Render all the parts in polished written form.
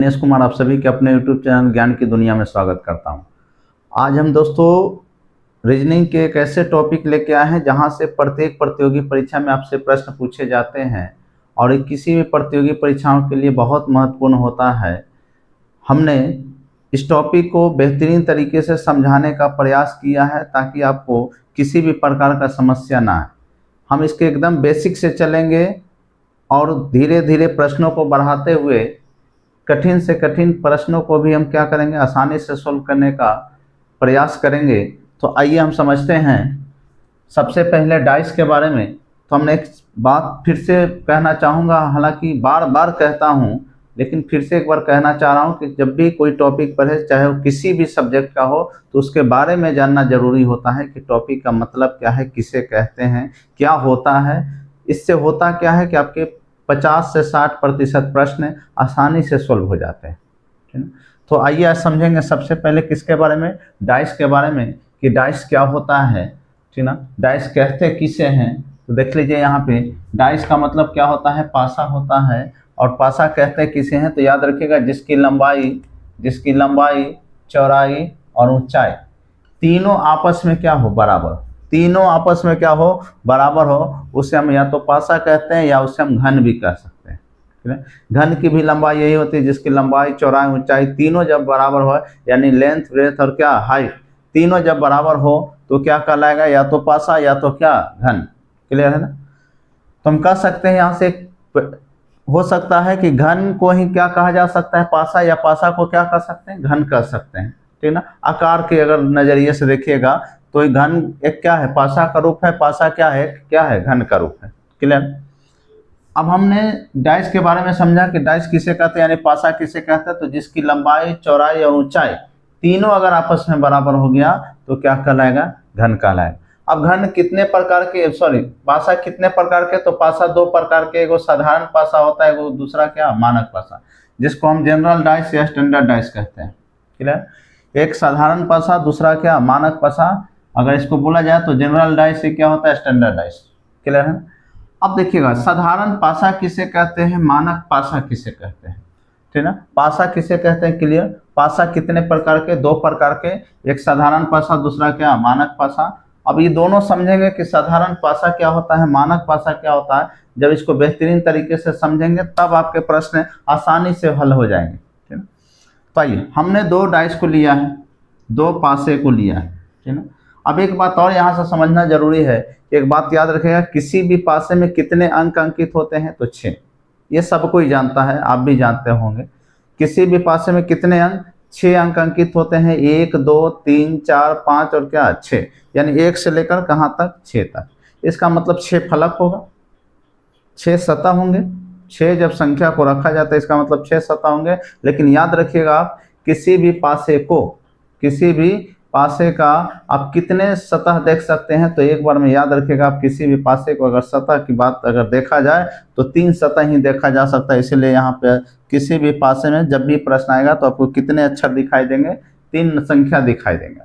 दिनेश कुमार आप सभी के अपने YouTube चैनल ज्ञान की दुनिया में स्वागत करता हूं। आज हम दोस्तों रीजनिंग के एक ऐसे टॉपिक लेके आए हैं जहां से प्रत्येक प्रतियोगी परीक्षा में आपसे प्रश्न पूछे जाते हैं और ये किसी भी प्रतियोगी परीक्षाओं के लिए बहुत महत्वपूर्ण होता है। हमने इस टॉपिक को बेहतरीन तरीके से समझाने का प्रयास किया है ताकि आपको किसी भी प्रकार का समस्या ना आए। हम इसके एकदम बेसिक से चलेंगे और धीरे धीरे प्रश्नों को बढ़ाते हुए कठिन से कठिन प्रश्नों को भी हम क्या करेंगे, आसानी से सोल्व करने का प्रयास करेंगे। तो आइए हम समझते हैं सबसे पहले डाइस के बारे में। तो हमने एक बात फिर से कहना चाहूँगा, हालांकि बार बार कहता हूँ लेकिन फिर से एक बार कहना चाह रहा हूँ कि जब भी कोई टॉपिक पढ़े, चाहे वो किसी भी सब्जेक्ट का हो, तो उसके बारे में जानना जरूरी होता है कि टॉपिक का मतलब क्या है, किसे कहते हैं, क्या होता है। इससे होता क्या है कि आपके 50 से 60% प्रश्न आसानी से सोल्व हो जाते हैं। ठीक है। तो आइए आज समझेंगे सबसे पहले किसके बारे में, डाइस के बारे में, कि डाइस क्या होता है। ठीक ना, डाइस कहते किसे हैं। तो देख लीजिए यहाँ पे डाइस का मतलब क्या होता है, पासा होता है। और पासा कहते किसे हैं, तो याद रखिएगा जिसकी लंबाई चौड़ाई और ऊंचाई तीनों आपस में क्या हो, बराबर, तीनों आपस में क्या हो, बराबर हो, उसे हम या तो पासा कहते हैं या उसे हम घन भी कह सकते हैं। ठीक है। घन की भी लंबाई यही होती है जिसकी लंबाई चौड़ाई ऊंचाई तीनों जब बराबर हो, यानी लेंथ ब्रेथ और क्या हाइट तीनों जब बराबर हो तो क्या कहलाएगा, या तो पासा या तो क्या घन। क्लियर है ना। तो हम कह सकते हैं यहाँ से हो सकता है कि घन को ही क्या कहा जा सकता है, पासा, या पासा को क्या कह सकते हैं, घन कह सकते हैं। ठीक ना, आकार के अगर नजरिए से देखिएगा तो घन एक क्या है, पासा का रूप है, पासा क्या है घन का रूप है। क्लियर। अब हमने डाइस के बारे में समझा कि डाइस किसे कहते हैं, यानी पासा किसे कहते हैं, तो जिसकी लंबाई चौड़ाई और ऊंचाई तीनों अगर आपस में बराबर हो गया तो क्या कहलाएगा, घन कहलाएगा। अब घन कितने प्रकार के, पासा कितने प्रकार के, तो पासा दो प्रकार के, एगो साधारण पासा होता है, एगो दूसरा क्या, मानक पासा, जिसको हम जनरल डाइस या स्टैंडर्ड डाइस कहते हैं। क्लियर। एक साधारण पासा, दूसरा क्या, मानक पासा। अगर इसको बोला जाए तो जनरल डाइस से क्या होता है, स्टैंडर्ड डाइस। क्लियर है। अब देखिएगा साधारण पासा किसे कहते हैं, मानक पासा किसे कहते हैं। ठीक है ना, पासा किसे कहते हैं, क्लियर। पासा कितने प्रकार के, दो प्रकार के, एक साधारण पासा, दूसरा क्या, मानक पासा। अब ये दोनों समझेंगे कि साधारण पासा क्या होता है, मानक पासा क्या होता है। जब इसको बेहतरीन तरीके से समझेंगे तब आपके प्रश्न आसानी से हल हो जाएंगे। ठीक है। तो आइए, हमने दो डाइस को लिया है, दो पासे को लिया है। ठीक है ना। अब एक बात और यहाँ से समझना जरूरी है, एक बात याद रखिएगा, किसी भी पासे में कितने अंक अंकित होते हैं, तो 6। ये सब कोई जानता है, आप भी जानते होंगे। किसी भी पासे में कितने अंक, 6 अंक अंकित होते हैं, 1 2 3 4 5 और क्या 6, यानी 1 से लेकर कहाँ तक, 6 तक। इसका मतलब 6 फलक होगा, 6 सतह होंगे। 6 जब संख्या को रखा जाता है इसका मतलब 6 सतह होंगे। लेकिन याद रखिएगा आप किसी भी पासे का आप कितने सतह देख सकते हैं, तो एक बार में याद रखिएगा, आप किसी भी पासे को अगर सतह की बात अगर देखा जाए तो 3 सतह ही देखा जा सकता है। इसलिए यहाँ पे किसी भी पासे में जब भी प्रश्न आएगा तो आपको कितने अक्षर दिखाई देंगे, 3 संख्या दिखाई देंगे,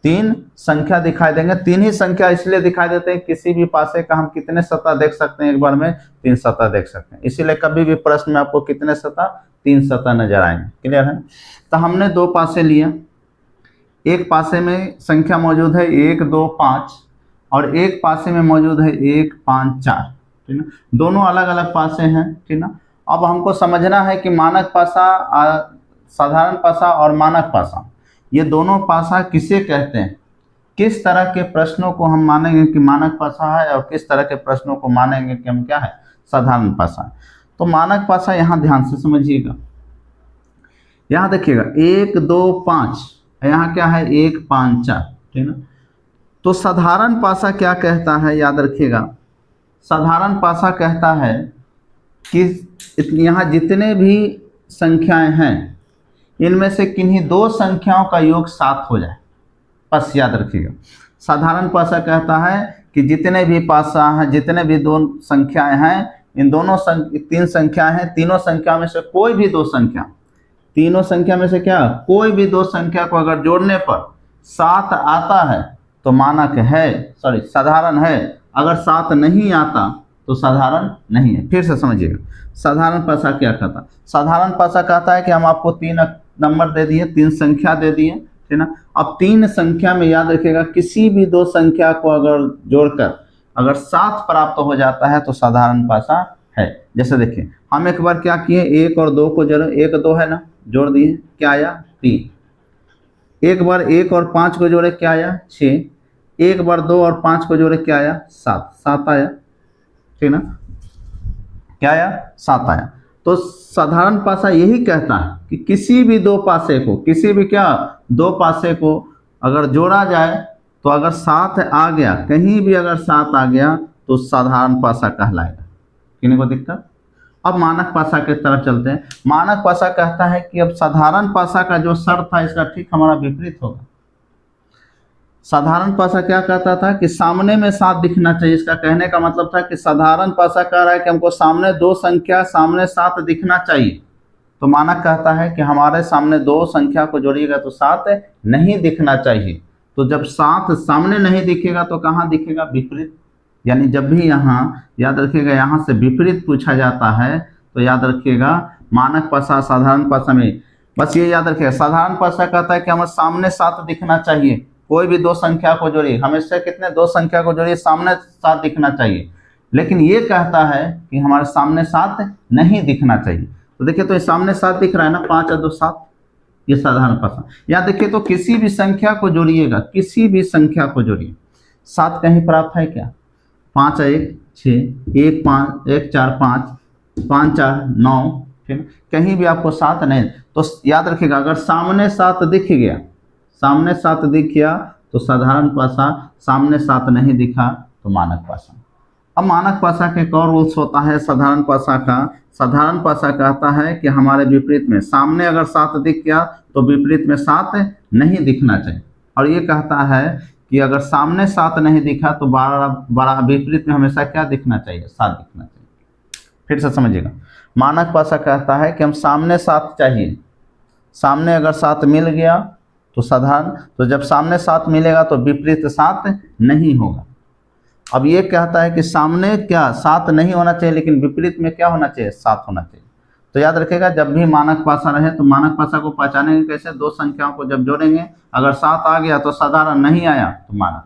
3 संख्या दिखाई देंगे। 3 ही संख्या इसलिए दिखाई देते हैं, किसी भी पासे का हम कितने सतह देख सकते हैं, एक बार में 3 सतह देख सकते हैं। इसीलिए कभी भी प्रश्न में आपको कितने सतह, 3 सतह नजर आएंगे। क्लियर है। तो हमने दो पासे लिया, एक पासे में संख्या मौजूद है 1 2 5 और एक पासे में मौजूद है 1 5 4। ठीक ना, दोनों अलग अलग पासे हैं। ठीक ना। अब हमको समझना है कि मानक पासा, साधारण पासा और मानक पासा, ये दोनों पासा किसे कहते हैं, किस तरह के प्रश्नों को हम मानेंगे कि मानक पासा है और किस तरह के प्रश्नों को मानेंगे कि हम क्या है, साधारण पासा। तो मानक पासा यहाँ ध्यान से समझिएगा, यहाँ देखिएगा 1 2 5, यहाँ क्या है 1 5 4। ठीक ना। तो साधारण पासा क्या कहता है, याद रखिएगा, साधारण पासा कहता है कि यहाँ जितने भी संख्याएं हैं इनमें से किन्हीं दो संख्याओं का योग 7 हो जाए, बस याद रखिएगा। साधारण पासा कहता है कि जितने भी पासा हैं, जितने भी दो संख्याएं हैं, इन दोनों 3 संख्याएं हैं, तीनों संख्या में से कोई भी दो संख्या, तीनों संख्या में से क्या, कोई भी दो संख्या को अगर जोड़ने पर 7 आता है तो मानक है, साधारण है। अगर 7 नहीं आता तो साधारण नहीं है। फिर से समझिएगा, साधारण पासा क्या कहता, साधारण पासा कहता है कि हम आपको 3 नंबर दे दिए, 3 संख्या दे दिए, ठीक ना। अब 3 संख्या में याद रखिएगा किसी भी 2 संख्या को अगर जोड़कर अगर 7 प्राप्त हो जाता है तो साधारण पासा है। जैसे देखिए हम एक बार क्या किए, 1 और 2 को जोड़े, 1 2 है ना, जोड़ दिए, क्या आया 3। एक बार 1 और 5 को जोड़े, क्या आया 6। एक बार 2 और 5 को जोड़े, क्या आया 7, 7 आया, ठीक ना, क्या आया 7 आया। तो साधारण पासा यही कहता है कि किसी भी 2 पासे को, किसी भी क्या 2 पासे को अगर जोड़ा जाए तो अगर 7 आ गया, कहीं भी अगर 7 आ गया तो साधारण पासा कहलाएगा। किन्हीं को दिक्कत? अब मानक पासा की तरफ चलते हैं। मानक पासा कहता है कि अब साधारण पासा का जो शर्त था इसका ठीक हमारा विपरीत होगा। साधारण पासा क्या कहता था कि सामने में 7 दिखना चाहिए। इसका कहने का मतलब था कि साधारण पासा कह रहा है कि हमको सामने 2 संख्या सामने 7 दिखना चाहिए, तो मानक कहता है कि हमारे सामने 2 संख्या को जोड़िएगा तो 7 नहीं दिखना चाहिए। तो जब 7 सामने नहीं दिखेगा तो कहाँ दिखेगा, विपरीत। यानी जब भी यहाँ याद रखिएगा यहाँ से विपरीत पूछा जाता है तो याद रखिएगा मानक पासा साधारण पासा में बस ये याद रखिएगा, साधारण पासा कहता है कि हमें सामने 7 दिखना चाहिए। कोई भी 2 संख्या को जोड़िए, हमेशा कितने 2 संख्या को जोड़िए, सामने 7 दिखना चाहिए। लेकिन ये कहता है कि हमारे सामने 7 नहीं दिखना चाहिए। तो देखिए तो ये सामने 7 दिख रहा है ना, 5 और 2 7, ये साधारण पासा। यहाँ देखिए तो किसी भी संख्या को जोड़िएगा, किसी भी संख्या को जोड़िए, 7 कहीं प्राप्त है क्या, 5 1 6, 1 5 1 4 5, 5 4 9, ठीक, कहीं भी आपको 7 नहीं। तो याद रखिएगा अगर सामने 7 दिख गया, सामने 7 दिख गया तो साधारण पासा, सामने 7 नहीं दिखा तो मानक पासा। अब मानक पासा के एक और रूल्स होता है साधारण पासा का। साधारण पासा कहता है कि हमारे विपरीत में सामने अगर 7 दिख गया तो विपरीत में 7 नहीं दिखना चाहिए। और ये कहता है कि अगर सामने 7 नहीं दिखा तो बड़ा विपरीत में हमेशा क्या दिखना चाहिए, 7 दिखना चाहिए। फिर से समझिएगा, मानक पासा कहता है कि हम सामने 7 चाहिए, सामने अगर 7 मिल गया तो साधारण, तो जब सामने 7 मिलेगा तो विपरीत 7 नहीं होगा। अब ये कहता है कि सामने क्या 7 नहीं होना चाहिए लेकिन विपरीत में क्या होना चाहिए, 7 होना चाहिए। तो याद रखिएगा जब भी मानक पासा रहे तो मानक पासा को पहचानेंगे कैसे, 2 संख्याओं को जब जोड़ेंगे अगर 7 आ गया तो साधारण, नहीं आया तो मानक,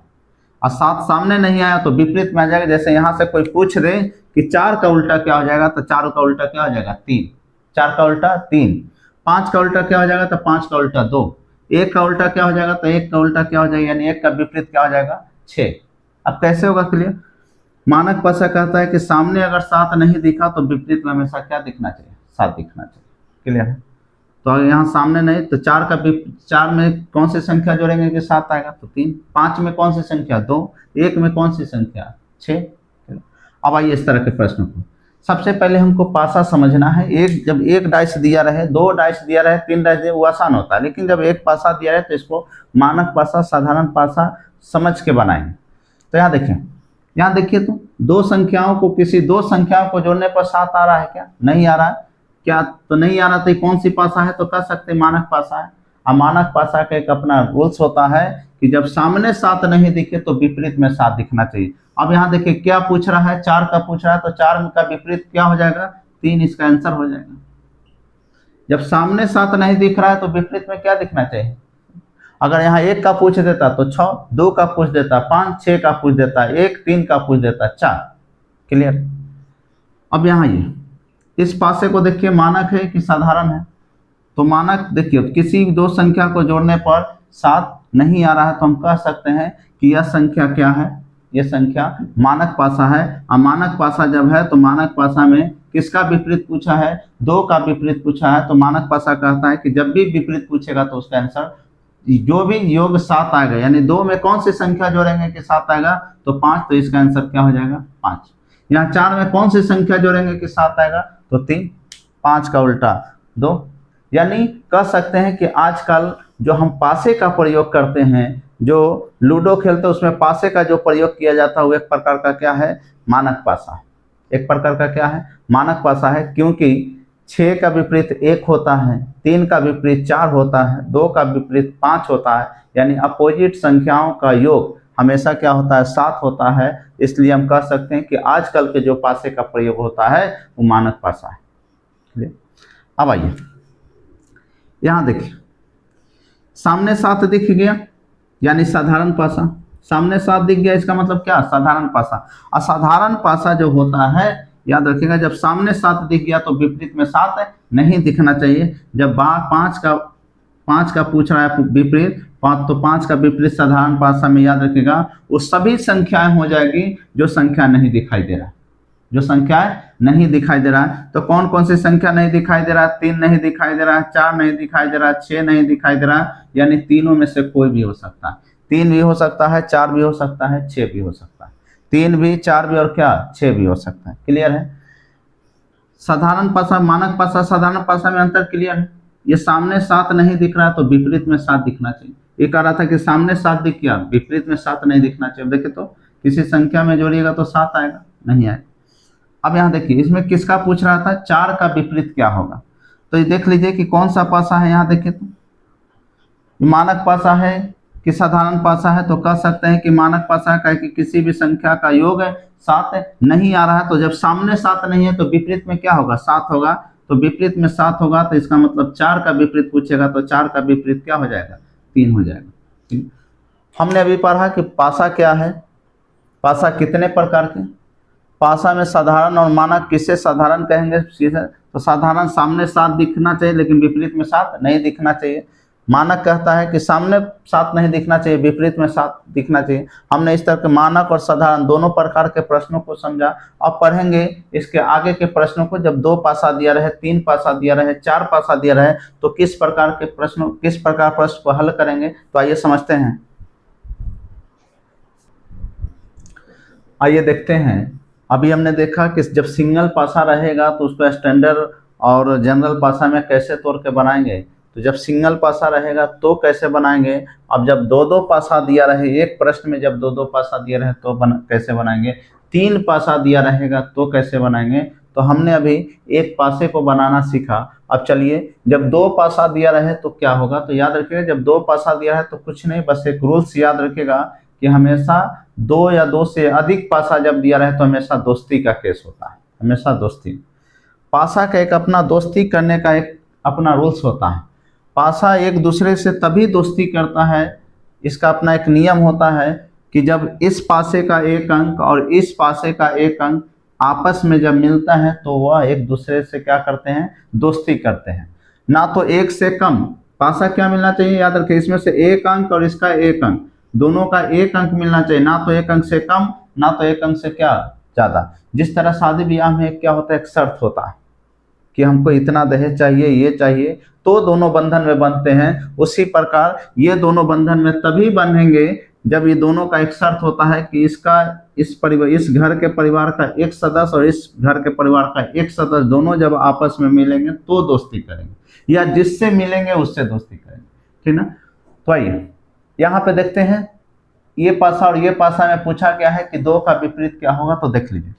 और 7 सामने नहीं आया तो विपरीत में आ जाएगा। जैसे यहाँ से कोई पूछ रहे कि 4 का उल्टा क्या हो जाएगा, तो 4 का उल्टा क्या हो जाएगा 3, 4 का उल्टा 3, 5 का उल्टा क्या हो जाएगा, तो 5 का उल्टा 2, 1 का उल्टा क्या हो जाएगा, तो 1 का उल्टा क्या हो जाएगा, यानी 1 का विपरीत क्या हो जाएगा 6। अब कैसे होगा क्लियर। मानक पासा कहता है कि सामने अगर 7 नहीं दिखा तो विपरीत में हमेशा क्या दिखना चाहिए, 7 दिखना चाहिए। क्लियर है। तो अगर यहाँ सामने नहीं तो 4 में कौन सी संख्या जोड़ेंगे कि 7 आएगा, तो 3, 5 में कौन सी संख्या 2, 1 में कौन सी संख्या 6। अब आइए इस तरह के प्रश्न को, सबसे पहले हमको पासा समझना है। जब एक डाइस दिया रहे, 2 डाइस दिया रहे, 3 डाइस दिया, वो आसान होता है, लेकिन जब एक पासा दिया रहे तो इसको मानक पासा साधारण पासा समझ के बनाएंगे। तो यहाँ देखिए, यहाँ देखिए तो 2 संख्याओं को, किसी 2 संख्याओं को जोड़ने पर 7 आ रहा है क्या, नहीं आ रहा है क्या, तो नहीं आ रहा, तो कौन सी पासा है, तो कह सकते मानक पासा है। और मानक पासा का एक अपना रूल्स होता है कि जब सामने 7 नहीं दिखे तो विपरीत में 7 दिखना चाहिए। अब यहाँ देखिए क्या पूछ रहा है, 4 का पूछ रहा है, तो 4 का विपरीत क्या हो जाएगा 3, इसका आंसर हो जाएगा। जब सामने 7 नहीं दिख रहा है तो विपरीत में क्या दिखना चाहिए। अगर यहाँ 1 का पूछ देता तो 6, 2 का पूछ देता 5, 6 का पूछ देता 1, 3 का पूछ देता 4। क्लियर। अब यहाँ ये इस पासे को देखिए मानक है कि साधारण है, तो मानक देखिए किसी 2 संख्या को जोड़ने पर 7 नहीं आ रहा है तो हम कह सकते हैं कि यह संख्या क्या है, यह संख्या मानक पासा है। और मानक पासा जब है तो मानक पासा में किसका विपरीत पूछा है, 2 का विपरीत पूछा है। तो मानक पासा कहता है कि जब भी विपरीत पूछेगा तो उसका आंसर जो भी योग 7 आएगा, यानी 2 में कौन सी संख्या जोड़ेंगे कि 7 आएगा, तो 5, तो इसका आंसर क्या हो जाएगा 5। यहाँ 4 में कौन सी संख्या जोड़ेंगे कि 7 आएगा, तो 3, 5 का उल्टा 2। यानी कह सकते हैं कि आजकल जो हम पासे का प्रयोग करते हैं, जो लूडो खेलते हैं उसमें पासे का जो प्रयोग किया जाता है वो एक प्रकार का क्या है, मानक पासा है। एक प्रकार का क्या है, मानक पासा है, क्योंकि 6 का विपरीत 1 होता है, 3 का विपरीत 4 होता है, 2 का विपरीत 5 होता है, यानी अपोजिट संख्याओं का योग हमेशा क्या होता है, 7 होता है। इसलिए हम कह सकते हैं कि आजकल के जो पासे का प्रयोग होता है वो मानक पासा है। अब आइए यहाँ देखिए, सामने 7 दिख गया यानी साधारण पासा। सामने 7 दिख गया इसका मतलब क्या, साधारण पासा। असाधारण पासा जो होता है, याद रखिएगा, जब सामने 7 दिख गया तो विपरीत में 7 नहीं दिखना चाहिए। जब 5 का पूछ रहा है विपरीत, 5 तो 5 का विपरीत साधारण पासा में याद रखिएगा वो सभी संख्याएं हो जाएगी जो संख्या नहीं दिखाई दे रहा है, जो संख्याएं नहीं दिखाई दे रहा है। तो कौन कौन सी संख्या नहीं दिखाई दे रहा है, 3 नहीं दिखाई दे रहा है, 4 नहीं दिखाई दे रहा है, 6 नहीं दिखाई दे रहा है, यानी तीनों में से कोई भी हो सकता है। 3 भी हो सकता है, 4 भी हो सकता है, 6 भी हो सकता है। 3 भी, 4 भी और क्या, 6 भी हो सकता है। क्लियर है। साधारण पासा, मानक पासा, साधारण पासा में अंतर क्लियर है। ये सामने 7 नहीं दिख रहा है तो विपरीत में 7 दिखना चाहिए। ये कह रहा था कि सामने 7 दिख गया, विपरीत में 7 नहीं दिखना चाहिए। देखिए तो किसी संख्या में जोड़िएगा तो 7 आएगा, नहीं आएगा। अब यहाँ देखिए, इसमें किसका पूछ रहा था, 4 का विपरीत क्या होगा। तो ये देख लीजिए कि कौन सा पासा है। यहाँ देखिए तो मानक पासा है कि साधारण पासा है, तो कह सकते हैं कि मानक पासा है, कि किसी भी संख्या का योग 7 नहीं आ रहा है। तो जब सामने 7 नहीं है तो विपरीत में क्या होगा, 7 होगा। तो विपरीत में 7 होगा तो इसका मतलब 4 का विपरीत पूछेगा तो 4 का विपरीत क्या हो जाएगा, 3 हो जाएगा। हमने अभी पढ़ा कि पासा क्या है, पासा कितने प्रकार के। पासा में साधारण और मानक, किसे साधारण कहेंगे, तो साधारण सामने 7 दिखना चाहिए लेकिन विपरीत में 7 नहीं दिखना चाहिए। मानक कहता है कि सामने 7 नहीं दिखना चाहिए, विपरीत में 7 दिखना चाहिए। हमने इस तरह के मानक और साधारण दोनों प्रकार के प्रश्नों को समझा। अब पढ़ेंगे इसके आगे के प्रश्नों को। जब 2 पासा दिया रहे, 3 पासा दिया रहे, 4 पासा दिया रहे तो किस प्रकार प्रश्न को हल करेंगे, तो आइए समझते हैं। आइए देखते हैं। अभी हमने देखा कि जब सिंगल पासा रहेगा तो उसको स्टैंडर्ड और जनरल पासा में कैसे तोड़ के बनाएंगे। तो जब सिंगल पासा रहेगा तो कैसे बनाएंगे। अब जब 2-2 पासा दिया रहे, एक प्रश्न में जब 2-2 पासा दिया रहे तो कैसे बनाएंगे। 3 पासा दिया रहेगा तो कैसे बनाएंगे। तो हमने अभी एक पासे को बनाना सीखा। अब चलिए, जब 2 पासा दिया रहे तो क्या होगा। तो याद रखिएगा, जब 2 पासा दिया रहे तो कुछ नहीं, बस एक रूल्स याद रखिएगा कि हमेशा 2 या 2 से अधिक पासा जब दिया रहे तो हमेशा दोस्ती का केस होता है, हमेशा दोस्ती। पासा का एक अपना दोस्ती करने का एक अपना रूल्स होता है। पासा एक दूसरे से तभी दोस्ती करता है, इसका अपना एक नियम होता है कि जब इस पासे का एक अंक और इस पासे का एक अंक आपस में जब मिलता है तो वह एक दूसरे से क्या करते हैं, दोस्ती करते हैं। ना तो एक से कम, पासा क्या मिलना चाहिए, याद रखिए, इसमें से एक अंक और इसका एक अंक, दोनों का एक अंक मिलना चाहिए। ना तो एक अंक से कम, ना तो एक अंक से क्या ज़्यादा। जिस तरह शादी ब्याह में क्या होता है, एक शर्त होता है कि हमको इतना दहेज चाहिए, ये चाहिए, तो दोनों बंधन में बंधते हैं। उसी प्रकार ये दोनों बंधन में तभी बंधेंगे जब ये दोनों का एक शर्त होता है कि इस घर के परिवार का एक सदस्य और इस घर के परिवार का एक सदस्य दोनों जब आपस में मिलेंगे तो दोस्ती करेंगे, या जिससे मिलेंगे उससे दोस्ती करेंगे। ठीक ना। तो आइए यहाँ पे देखते हैं, ये पासा और ये पासा में पूछा गया है कि 2 का विपरीत क्या होगा। तो देख लीजिए,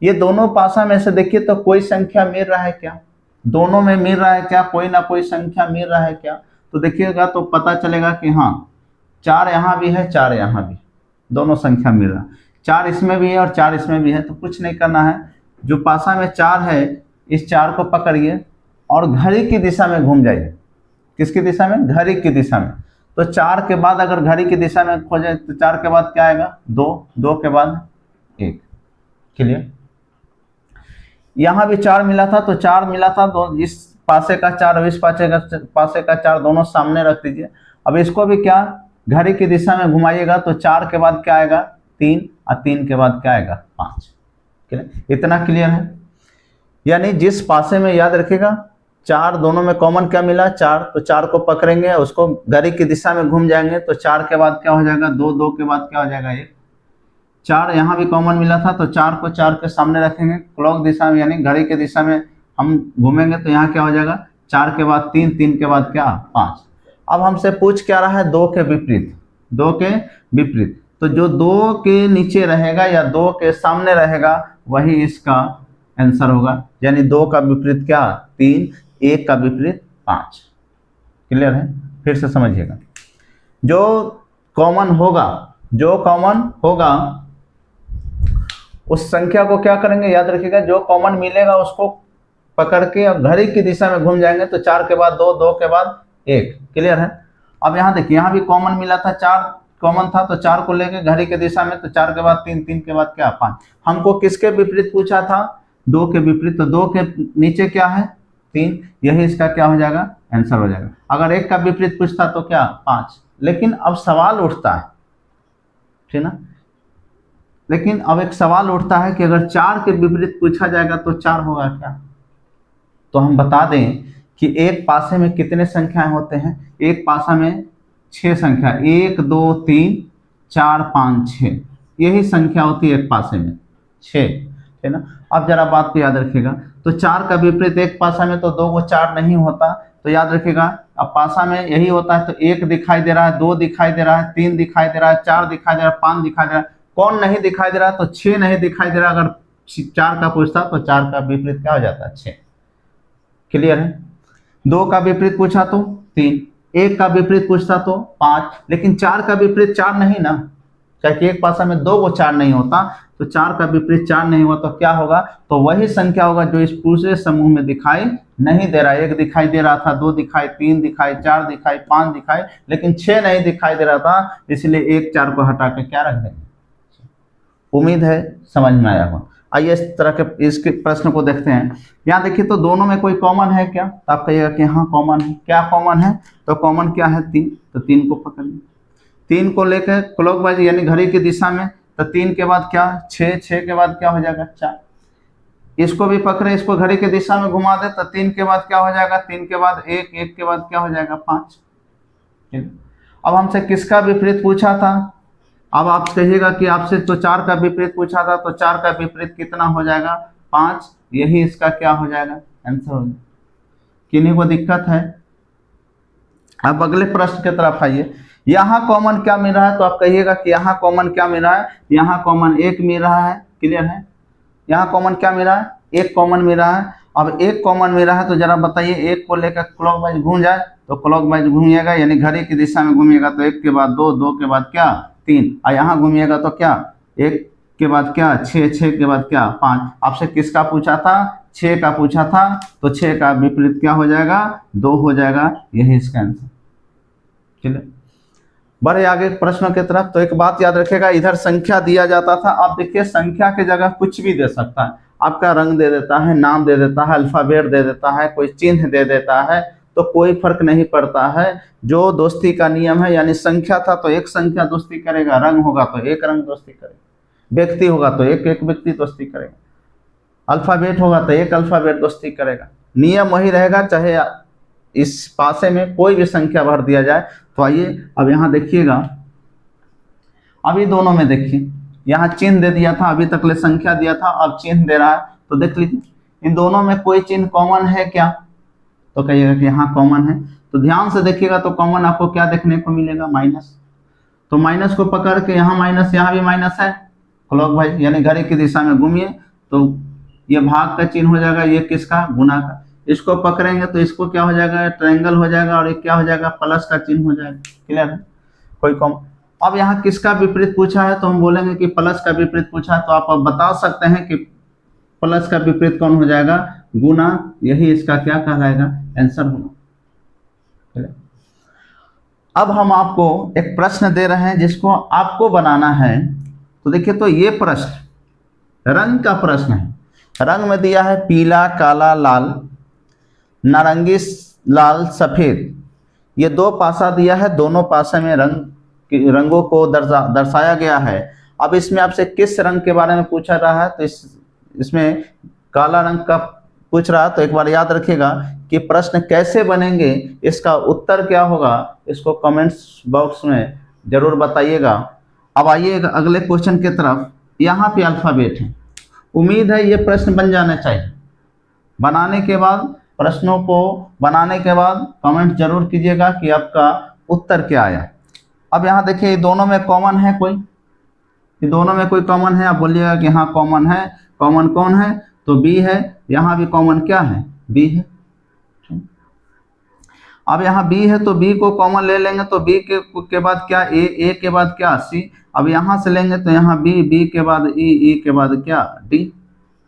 ये दोनों पासा में से देखिए तो कोई संख्या मिल रहा है क्या, दोनों में मिल रहा है क्या, कोई ना कोई संख्या मिल रहा है क्या। तो देखिएगा तो पता चलेगा कि हाँ, 4 यहाँ भी है, 4 यहाँ भी, दोनों संख्या मिल रहा है। 4 इसमें भी है और 4 इसमें भी है। तो कुछ नहीं करना है, जो पासा में 4 है इस 4 को पकड़िए और घड़ी की दिशा में घूम जाइए। किसकी दिशा में, घड़ी की दिशा में। तो 4 के बाद अगर घड़ी की दिशा में खोजें तो 4 के बाद क्या आएगा, 2, 2 के बाद 1। क्लियर। यहाँ भी 4 मिला था तो 4 मिला था, दो इस पासे का 4 और इस पासे का 4 दोनों सामने रख दीजिए। अब इसको भी क्या, घड़ी की दिशा में घुमाइएगा तो 4 के बाद क्या आएगा, 3, और 3 के बाद क्या आएगा, 5। क्लियर, इतना क्लियर है। यानी जिस पासे में, याद रखिएगा, 4 दोनों में कॉमन क्या मिला, 4, तो 4 को पकड़ेंगे, उसको घड़ी की दिशा में घूम जाएंगे तो 4 के बाद क्या हो जाएगा, 2, 2 के बाद क्या हो जाएगा, 1। 4 यहाँ भी कॉमन मिला था तो 4 को 4 के सामने रखेंगे, क्लॉक दिशा में यानी घड़ी की दिशा में हम घूमेंगे तो यहाँ क्या हो जाएगा, 4 के बाद 3, 3 के बाद क्या, 5। अब हमसे पूछ क्या रहा है, 2 के विपरीत, 2 के विपरीत। तो जो 2 के नीचे रहेगा या 2 के सामने रहेगा वही इसका आंसर होगा। यानी 2 का विपरीत क्या, 3, 1 का विपरीत 5। क्लियर है। फिर से समझिएगा, जो कॉमन होगा जो कॉमन होगा उस संख्या को क्या करेंगे, याद रखिएगा, जो कॉमन मिलेगा उसको पकड़ के अब घड़ी की दिशा में घूम जाएंगे, तो 4 के बाद 2, 2 के बाद 1। क्लियर है। अब यहाँ देखिए, यहाँ भी कॉमन मिला था, 4 कॉमन था, तो 4 को लेके घड़ी की दिशा में, तो 4 के बाद 3, 3 के बाद क्या 5। हमको किसके विपरीत पूछा था, 2 के विपरीत, तो 2 के नीचे क्या है 3, यही इसका क्या हो जाएगा, आंसर हो जाएगा। अगर 1 का विपरीत पूछता तो क्या 5। लेकिन अब सवाल उठता है, ठीक ना, लेकिन अब एक सवाल उठता है कि अगर 4 के विपरीत पूछा जाएगा तो 4 होगा क्या। तो हम बता दें कि एक पासे में कितने संख्याएं होते हैं, एक पासा में 6 संख्या, 1 2 3 4 5 6, यही संख्या होती है एक पासे में 6, है ना। अब जरा बात को याद रखिएगा, तो 4 का विपरीत एक पासा में तो 2 को 4 नहीं होता, तो याद रखिएगा अब पासा में यही होता है, तो 1 दिखाई दे रहा है, 2 दिखाई दे रहा है, 3 दिखाई दे रहा है, 4 दिखाई दे रहा है, 5 दिखाई दे रहा है, कौन नहीं दिखाई दे रहा है, तो 6 नहीं दिखाई दे रहा। अगर 4 का पूछता तो 4 का विपरीत क्या हो जाता है 6। क्लियर है। 2 का विपरीत पूछा तो 3, 1 का विपरीत पूछता तो 5, लेकिन 4 का विपरीत 4 नहीं ना, चाहे एक पासा में 2 को 4 नहीं होता, तो 4 का विपरीत 4 नहीं हुआ तो क्या होगा, तो वही संख्या होगा जो इस पूरे समूह में दिखाई नहीं दे रहा। 1 दिखाई दे रहा था, 2 दिखाई, 3 दिखाई, 4 दिखाई, 5 दिखाई, लेकिन 6 नहीं दिखाई दे रहा था, इसलिए 1 4 को हटा के क्या रख देंगे। उम्मीद है समझ में आया होगा। आइए इस तरह के इसके प्रश्न को देखते हैं। यहाँ देखिए, तो दोनों में कोई कॉमन है क्या, तो आप कहिएगा कि हाँ कॉमन है। क्या कॉमन है, तो कॉमन क्या है 3, तो 3 को पकड़ लें। 3 को लेकर क्लॉकवाइज यानी घड़ी की दिशा में, तो 3 के बाद क्या 6, 6 के बाद क्या हो जाएगा 4। इसको भी पकड़े, इसको घड़ी की दिशा में घुमा दे, तो 3 के बाद क्या हो जाएगा, 3 के बाद 1, 1 के बाद क्या हो जाएगा 5। अब हमसे किसका विपरीत पूछा था, अब आप कहिएगा कि आपसे तो 4 का विपरीत पूछा था, तो 4 का विपरीत कितना हो जाएगा 5, यही इसका क्या हो जाएगा आंसर हो जाएगा। किन्हीं को दिक्कत है। अब अगले प्रश्न की तरफ आइए। यहाँ कॉमन क्या मिल रहा है, तो आप कहिएगा कि यहाँ कॉमन क्या मिल रहा है, यहाँ कॉमन 1 मिल रहा है। क्लियर है। यहाँ कॉमन क्या मिल रहा है, 1 कॉमन मिल रहा है। अब 1 कॉमन मिल रहा है, तो जरा बताइए 1 को लेकर क्लॉकवाइज घूम जाए, तो क्लॉकवाइज घूमिएगा यानी घड़ी की दिशा में घूमिएगा, तो 1 के बाद 2, 2 के बाद क्या 3, और यहाँ घूमिएगा तो क्या 1 के बाद क्या 6, 6 के बाद क्या 5। आपसे किसका पूछा था, 6 का पूछा था, तो 6 का विपरीत क्या हो जाएगा 2 हो जाएगा, यही इसका आंसर। चलिए बढ़े आगे प्रश्नों की तरफ। तो एक बात याद रखिएगा, इधर संख्या दिया जाता था, आप देखिए संख्या की जगह कुछ भी दे सकता है, आपका रंग दे देता है, नाम दे देता है, अल्फाबेट दे देता है, कोई चिन्ह दे देता है, तो कोई फर्क नहीं पड़ता है। जो दोस्ती का नियम है, यानी संख्या था तो एक संख्या दोस्ती करेगा, रंग होगा तो एक रंग दोस्ती करेगा, व्यक्ति होगा तो एक एक व्यक्ति दोस्ती करेगा, अल्फाबेट होगा तो एक अल्फाबेट दोस्ती करेगा। नियम वही रहेगा, चाहे इस पासे में कोई भी संख्या भर दिया जाए। तो आइए अब यहाँ देखिएगा, अभी दोनों में देखिए, यहाँ चिन्ह दे दिया था, अभी तक ले संख्या दिया था, अब चिन्ह दे रहा है, तो देख लीजिए इन दोनों में कोई चिन्ह कॉमन है क्या, तो कहिएगा कि यहाँ कॉमन है। तो ध्यान से देखिएगा, तो कॉमन आपको क्या देखने को मिलेगा, माइनस। तो माइनस को पकड़ के यहाँ माइनस, यहाँ भी माइनस है, क्लॉकवाइज यानी घड़ी की दिशा में घूमिए, तो ये भाग का चिन्ह हो जाएगा, ये किसका गुना का। इसको पकड़ेंगे तो इसको क्या हो जाएगा ट्रायंगल हो जाएगा, और ये क्या हो जाएगा प्लस का चिन्ह हो जाएगा। क्लियर है। कोई कॉमन। अब यहाँ किसका विपरीत पूछा है, तो हम बोलेंगे कि प्लस का विपरीत पूछा है, तो आप अब बता सकते हैं कि प्लस का विपरीत कौन हो जाएगा, गुना, यही इसका क्या कहलाएगा आंसर होगा। अब हम आपको एक प्रश्न दे रहे हैं जिसको आपको बनाना है। तो देखिए, तो ये प्रश्न रंग का प्रश्न है। रंग में दिया है पीला, काला, लाल, नारंगी, लाल, सफेद, ये 2 पासा दिया है, दोनों पासे में रंगों को दर्शाया गया है। अब इसमें आपसे किस रंग के बारे में पूछा रहा है, तो इसमें काला रंग का पूछ रहा है। तो एक बार याद रखिएगा कि प्रश्न कैसे बनेंगे, इसका उत्तर क्या होगा, इसको कमेंट्स बॉक्स में जरूर बताइएगा। अब आइए अगले क्वेश्चन की तरफ। यहाँ पे अल्फाबेट है, उम्मीद है ये प्रश्न बन जाना चाहिए। बनाने के बाद, प्रश्नों को बनाने के बाद कमेंट जरूर कीजिएगा कि आपका उत्तर क्या आया। अब यहाँ देखिए, दोनों में कॉमन है कोई, ये दोनों में कोई कॉमन है, आप बोलिएगा कि हाँ कॉमन है। कॉमन कौन है, तो बी है। यहाँ भी कॉमन क्या है, बी है। अब यहाँ बी है तो बी को कॉमन ले लेंगे तो बी के बाद क्या ए के बाद क्या सी। अब यहाँ से लेंगे तो यहाँ बी के बाद ई के बाद क्या डी।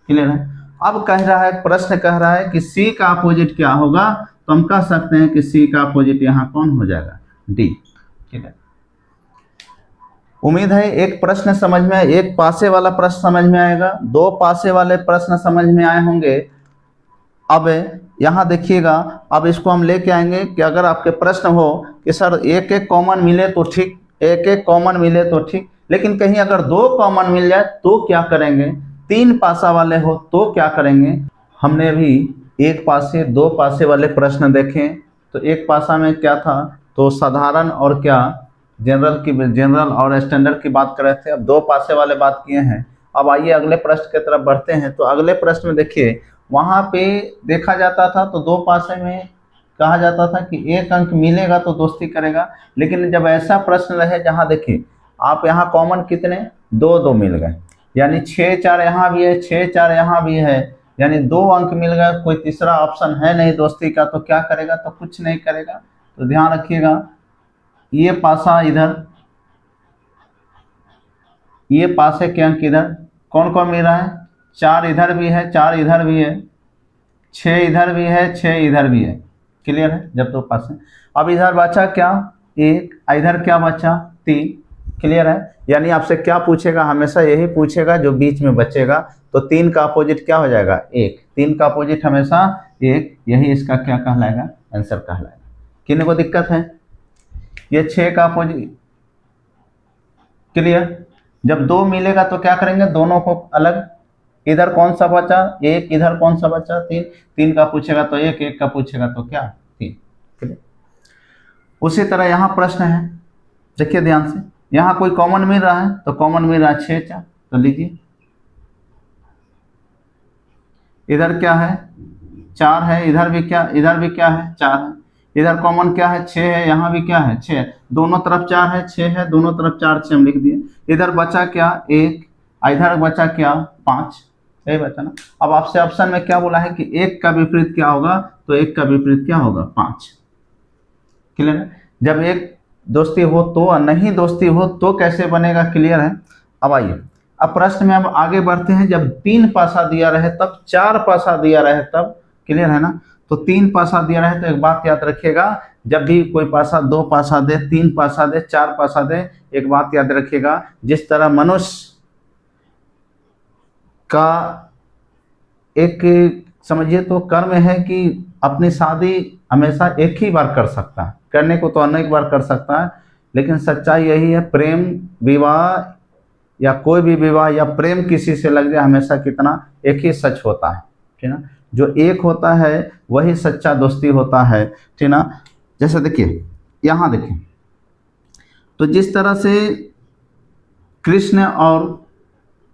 क्लियर है। अब कह रहा है, प्रश्न कह रहा है कि सी का अपोजिट क्या होगा, तो हम कह सकते हैं कि सी का अपोजिट यहाँ कौन हो जाएगा, डी। क्लियर। उम्मीद है एक प्रश्न समझ में, एक पासे वाला प्रश्न समझ में आएगा, दो पासे वाले प्रश्न समझ में आए होंगे। अब यहाँ देखिएगा, अब इसको हम लेके आएंगे कि अगर आपके प्रश्न हो कि सर एक एक कॉमन मिले तो ठीक, एक एक कॉमन मिले तो ठीक, लेकिन कहीं अगर दो कॉमन मिल जाए तो क्या करेंगे, तीन पासा वाले हो तो क्या करेंगे। हमने अभी एक पासे दो पासे वाले प्रश्न देखे, तो एक पासा में क्या था, तो साधारण और क्या जनरल और स्टैंडर्ड की बात कर रहे थे। अब दो पासे वाले बात किए हैं। अब आइए अगले प्रश्न की तरफ बढ़ते हैं। तो अगले प्रश्न में देखिए, वहाँ पे देखा जाता था तो दो पासे में कहा जाता था कि एक अंक मिलेगा तो दोस्ती करेगा, लेकिन जब ऐसा प्रश्न रहे जहाँ देखिए आप यहाँ कॉमन कितने दो दो मिल गए, यानी 6 4 यहाँ भी है, 6 4 यहाँ भी है, यानी दो अंक मिल गए, कोई तीसरा ऑप्शन है नहीं दोस्ती का, तो क्या करेगा, तो कुछ नहीं करेगा। तो ध्यान रखिएगा, ये पासा इधर, ये पासे के अंक इधर कौन कौन मिल रहा है, 4 इधर भी है, 4 इधर भी है, 6 इधर भी है, 6 इधर भी है। क्लियर है। जब दो पासे, अब इधर बचा क्या एक, इधर क्या बचा 3। क्लियर है। यानी आपसे क्या पूछेगा, हमेशा यही पूछेगा जो बीच में बचेगा। तो 3 का अपोजिट क्या हो जाएगा 1, 3 का अपोजिट हमेशा 1, यही इसका क्या कहलाएगा, आंसर कहलाएगा। किन्हीं को दिक्कत है, ये 6 का अपोजिट। क्लियर। जब दो मिलेगा तो क्या करेंगे, दोनों को अलग, इधर कौन सा बचा 1, इधर कौन सा बचा 3, 3 का पूछेगा तो 1, 1 का पूछेगा तो क्या 3। क्लियर। उसी तरह यहाँ प्रश्न है, देखिए ध्यान से, यहाँ कोई कॉमन मिल रहा है तो कॉमन मिल रहा है 6 4, तो लीजिए इधर क्या है 4 है, इधर भी क्या है 4 है, इधर कॉमन क्या है 6 है, यहाँ भी क्या है 6 है, दोनों तरफ 4 है 6 है, दोनों तरफ 4 6 हम लिख दिए। इधर बचा क्या 1, इधर बचा क्या 5, सही बचा ना। अब आपसे ऑप्शन में क्या बोला है कि 1 का विपरीत क्या होगा, तो 1 का विपरीत क्या होगा 5। क्लियर है। जब एक दोस्ती हो तो और नहीं दोस्ती हो तो कैसे बनेगा, क्लियर है। अब आइए, अब प्रश्न में अब आगे बढ़ते हैं। जब 3 पासा दिया रहे तब, 4 पासा दिया रहे तब, क्लियर है ना। तो 3 पासा दिया रहे तो एक बात याद रखिएगा, जब भी कोई पासा 2 पासा दे, 3 पासा दे, 4 पासा दे, एक बात याद रखिएगा, जिस तरह मनुष्य का एक समझिए तो कर्म है कि अपनी शादी हमेशा एक ही बार कर सकता है, करने को तो अनेक बार कर सकता है, लेकिन सच्चाई यही है, प्रेम विवाह या कोई भी विवाह या प्रेम किसी से लग जाए, हमेशा कितना एक ही सच होता है, ठीक ना। जो एक होता है वही सच्चा दोस्ती होता है, ठीक ना। जैसे देखिए यहाँ देखिए, तो जिस तरह से कृष्ण और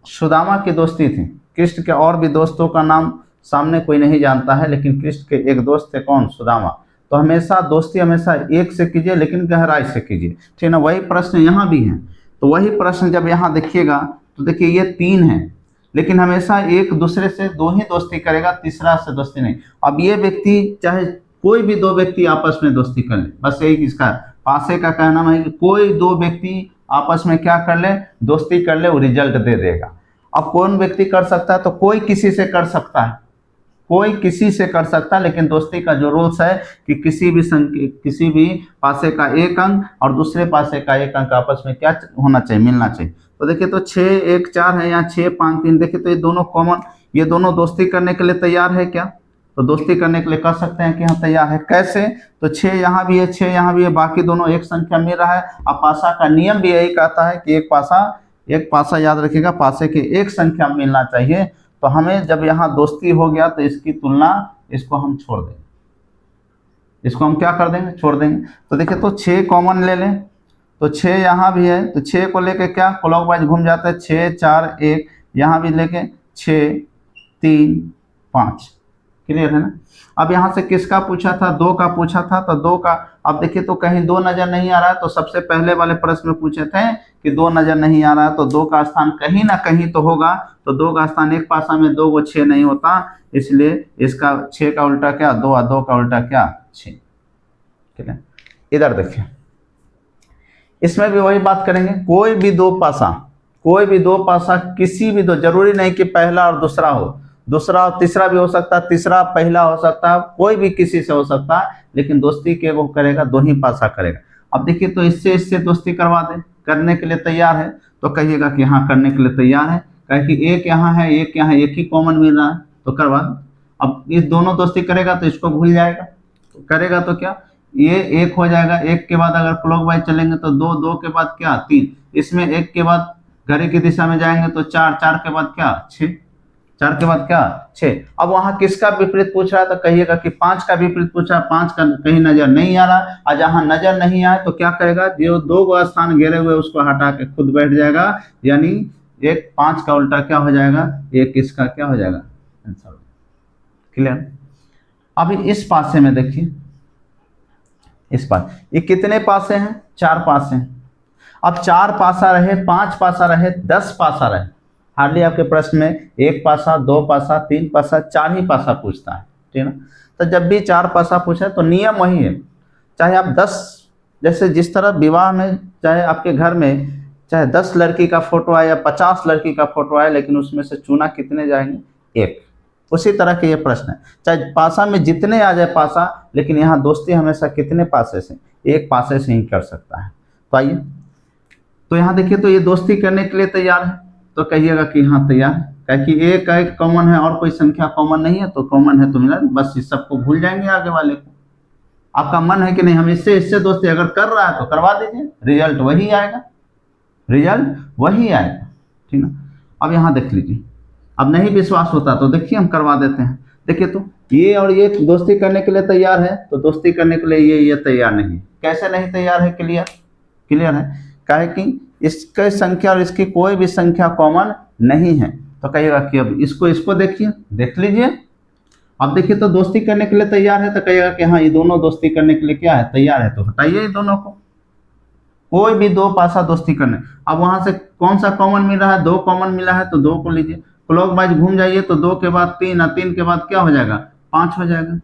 सुदामा की दोस्ती थी, कृष्ण के और भी दोस्तों का नाम सामने कोई नहीं जानता है, लेकिन कृष्ण के एक दोस्त थे कौन, सुदामा। तो हमेशा दोस्ती हमेशा एक से कीजिए, लेकिन गहराई से कीजिए, ठीक ना। वही प्रश्न यहाँ भी है, तो वही प्रश्न जब यहाँ देखिएगा तो देखिए ये 3 है, लेकिन हमेशा एक दूसरे से 2 ही दोस्ती करेगा, तीसरा से दोस्ती नहीं। अब ये व्यक्ति चाहे कोई भी 2 व्यक्ति आपस में दोस्ती कर ले, बस यही इसका पासे का कहना है कि कोई 2 व्यक्ति आपस में क्या कर ले, दोस्ती कर ले, वो रिजल्ट दे देगा। अब कौन व्यक्ति कर सकता है, तो कोई किसी से कर सकता है, कोई किसी से कर सकता है, लेकिन दोस्ती का जो रूल्स है कि किसी भी पासे का एक अंक और दूसरे पासे का एक अंक आपस में क्या होना चाहिए, मिलना चाहिए। तो देखिए तो 6 1 4 है, यहाँ 6 5 3, देखिए तो ये दोनों कॉमन, ये दोनों दोस्ती करने के लिए तैयार है क्या, तो दोस्ती करने के लिए कर सकते हैं कि हाँ तैयार है। कैसे, तो 6 यहाँ भी है, 6 यहाँ भी है, बाकी दोनों एक संख्या मिल रहा है। अब पासा का नियम भी यही कहता है कि एक पासा याद रखिएगा, पासे की एक संख्या मिलना चाहिए। तो हमें जब यहाँ दोस्ती हो गया तो इसकी तुलना, इसको हम छोड़ देंगे, इसको हम क्या कर देंगे, छोड़ देंगे। तो देखिए तो 6 कॉमन ले लें, तो 6 यहाँ भी है, तो 6 को लेके क्या क्लॉकवाइज घूम जाता है, 6 4 1, यहाँ भी लेके 6 3 5। क्लियर है ना। अब यहाँ से किसका पूछा था, 2 का पूछा था, तो 2 का, अब देखिए तो कहीं 2 नजर नहीं आ रहा है, तो सबसे पहले वाले प्रश्न में पूछे थे कि 2 नजर नहीं आ रहा है, तो 2 का स्थान कहीं ना कहीं तो होगा। तो 2 का स्थान एक पासा में 2 को 6 नहीं होता, इसलिए इसका 6 का उल्टा क्या 2, 2 का उल्टा क्या 6। ठीक है। इधर देखिए, इसमें भी वही बात करेंगे, कोई भी दो पासा किसी भी दो, जरूरी नहीं कि पहला और दूसरा हो, दूसरा और तीसरा भी हो सकता है, तीसरा पहला हो सकता है, कोई भी किसी से हो सकता है, लेकिन दोस्ती के वो करेगा दो ही पासा करेगा। अब देखिए, तो इससे दोस्ती करवा दे, करने के लिए तैयार है तो कहिएगा कि हाँ करने के लिए तैयार है, कहे कि एक यहाँ है एक यहाँ, एक ही कॉमन मिल रहा है तो करवा दे। अब इस दोनों दोस्ती करेगा तो इसको भूल जाएगा, तो करेगा तो क्या, ये एक हो जाएगा, एक के बाद अगर क्लॉकवाइज चलेंगे तो दो, दो के बाद क्या, तीन, इसमें एक के बाद घड़ी की दिशा में जाएंगे तो चार, चार के बाद क्या, छः, चार के बाद क्या, छः। अब वहां किसका विपरीत पूछ रहा है तो कहिएगा कि पांच का विपरीत पूछा, पांच का कहीं नजर नहीं आ रहा, और जहां नजर नहीं आए तो क्या करेगा, जो दो गो स्थान घेरे हुए उसको हटा के खुद बैठ जाएगा, यानी एक पांच का उल्टा क्या हो जाएगा, एक इसका क्या हो जाएगा, आंसर। क्लियर। अभी इस पासे में देखिए, इस पास ये कितने पासे हैं, चार पासे हैं। अब चार पासा रहे, पांच पासा रहे, 10 पासा रहे, हार्डली आपके प्रश्न में एक पासा, दो पासा, तीन पासा, चार ही पासा पूछता है, ठीक है ना। तो जब भी चार पासा पूछे तो नियम वही है, चाहे आप 10, जैसे जिस तरह विवाह में चाहे आपके घर में चाहे 10 लड़की का फोटो आए या 50 लड़की का फोटो आए, लेकिन उसमें से चुना कितने जाएंगे, एक। उसी तरह के ये प्रश्न है, चाहे पासा में जितने आ जाए पासा, लेकिन यहाँ दोस्ती हमेशा कितने पासे से, एक पासे से ही कर सकता है। तो आइए, तो यहाँ देखिए, तो ये दोस्ती करने के लिए तैयार है तो कहिएगा कि हाँ तैयार है, कहे कि एक कॉमन है और कोई संख्या कॉमन नहीं है, तो कॉमन है तो मिला, बस इस सबको भूल जाएंगे आगे वाले को। आपका मन है कि नहीं हम इससे दोस्ती अगर कर रहा है तो करवा दीजिए, रिजल्ट वही आएगा, रिजल्ट वही आएगा, ठीक ना। अब यहाँ देख लीजिए, अब नहीं विश्वास होता तो देखिए हम करवा देते हैं। देखिए, तो ये और ये दोस्ती करने के लिए तैयार है, तो दोस्ती करने के लिए ये तैयार नहीं, कैसे नहीं तैयार है, क्लियर, क्लियर है, काहे कि इसकी संख्या और इसकी कोई भी संख्या कॉमन नहीं है, तो कहिएगा कि अब इसको देखिए, देख लीजिए। अब देखिए, तो दोस्ती करने के लिए तैयार है तो कहिएगा कि हाँ ये दोनों दोस्ती करने के लिए क्या है, तैयार है, तो हटाइए ये दोनों को, कोई भी दो पासा दोस्ती करने। अब वहां से कौन सा कॉमन मिल रहा है, दो कॉमन मिला है तो दो को लीजिए, क्लॉकवाइज घूम जाइए तो दो के बाद तीन, और तीन के बाद क्या हो जाएगा, पांच हो जाएगा।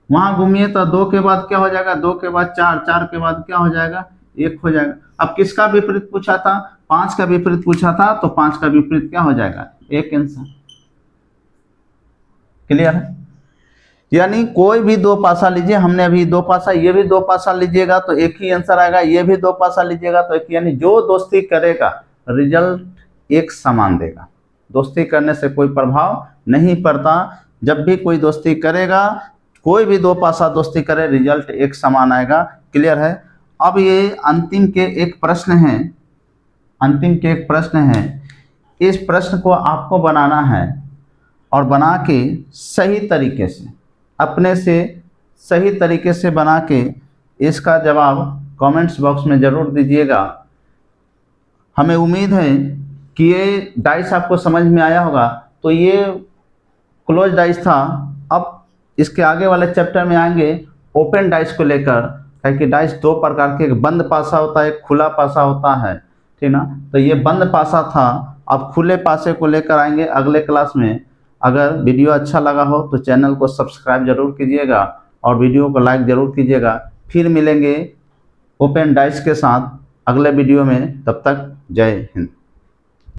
वहां घूमिए तो दो के बाद क्या हो जाएगा, दो के बाद चार, चार के बाद क्या हो जाएगा, एक हो जाएगा। अब किसका विपरीत पूछा था, पांच का विपरीत पूछा था, तो पांच का विपरीत क्या हो जाएगा, एक आंसर। क्लियर है, यानी कोई भी दो पासा लीजिए, हमने अभी दो पासा, ये भी दो पासा लीजिएगा तो एक ही आंसर आएगा, ये भी दो पासा लीजिएगा तो एक, यानी जो दोस्ती करेगा रिजल्ट एक समान देगा, दोस्ती करने से कोई प्रभाव नहीं पड़ता। जब भी कोई दोस्ती करेगा, कोई भी दो पासा दोस्ती करे, रिजल्ट एक समान आएगा। क्लियर है। अब ये अंतिम के एक प्रश्न है, अंतिम के एक प्रश्न है, इस प्रश्न को आपको बनाना है और बना के सही तरीके से, अपने से सही तरीके से बना के इसका जवाब कमेंट्स बॉक्स में ज़रूर दीजिएगा। हमें उम्मीद है कि ये डाइस आपको समझ में आया होगा। तो ये क्लोज डाइस था, अब इसके आगे वाले चैप्टर में आएंगे ओपन डाइस को लेकर, है कि डाइस दो प्रकार के, एक बंद पासा होता है, एक खुला पासा होता है, ठीक ना। तो ये बंद पासा था, अब खुले पासे को लेकर आएंगे अगले क्लास में। अगर वीडियो अच्छा लगा हो तो चैनल को सब्सक्राइब जरूर कीजिएगा और वीडियो को लाइक जरूर कीजिएगा। फिर मिलेंगे ओपन डाइस के साथ अगले वीडियो में, तब तक जय हिंद।